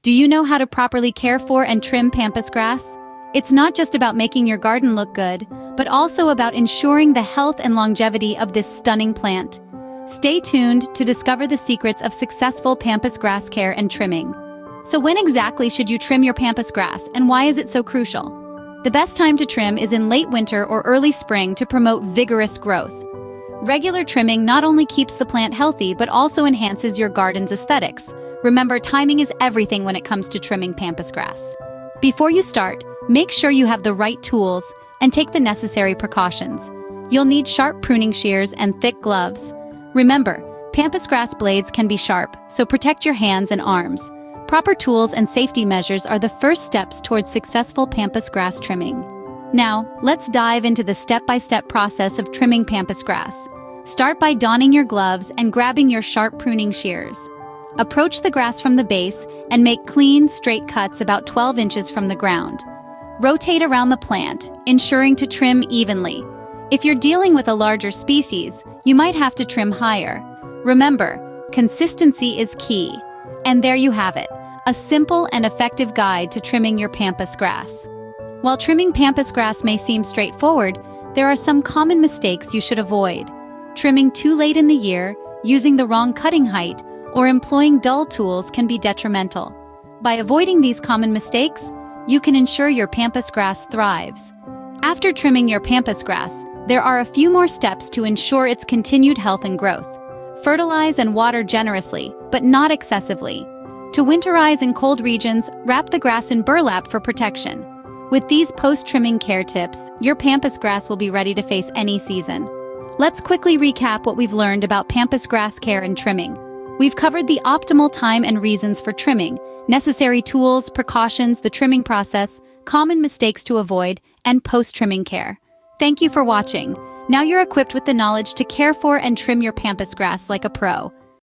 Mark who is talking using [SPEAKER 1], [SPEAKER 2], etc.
[SPEAKER 1] Do you know how to properly care for and trim pampas grass? It's not just about making your garden look good, but also about ensuring the health and longevity of this stunning plant. Stay tuned to discover the secrets of successful pampas grass care and trimming. So when exactly should you trim your pampas grass, and why is it so crucial? The best time to trim is in late winter or early spring to promote vigorous growth. Regular trimming not only keeps the plant healthy but also enhances your garden's aesthetics. Remember, timing is everything when it comes to trimming pampas grass. Before you start, make sure you have the right tools and take the necessary precautions. You'll need sharp pruning shears and thick gloves. Remember, pampas grass blades can be sharp, so protect your hands and arms. Proper tools and safety measures are the first steps towards successful pampas grass trimming. Now, let's dive into the step-by-step process of trimming pampas grass. Start by donning your gloves and grabbing your sharp pruning shears. Approach the grass from the base and make clean, straight cuts about 12 inches from the ground. Rotate around the plant, ensuring to trim evenly. If you're dealing with a larger species, you might have to trim higher. Remember, consistency is key. And there you have it, a simple and effective guide to trimming your pampas grass. While trimming pampas grass may seem straightforward, there are some common mistakes you should avoid. Trimming too late in the year, using the wrong cutting height, or employing dull tools can be detrimental. By avoiding these common mistakes, you can ensure your pampas grass thrives. After trimming your pampas grass, there are a few more steps to ensure its continued health and growth. Fertilize and water generously, but not excessively. To winterize in cold regions, wrap the grass in burlap for protection. With these post-trimming care tips, your pampas grass will be ready to face any season. Let's quickly recap what we've learned about pampas grass care and trimming. We've covered the optimal time and reasons for trimming, necessary tools, precautions, the trimming process, common mistakes to avoid, and post-trimming care. Thank you for watching. Now you're equipped with the knowledge to care for and trim your pampas grass like a pro.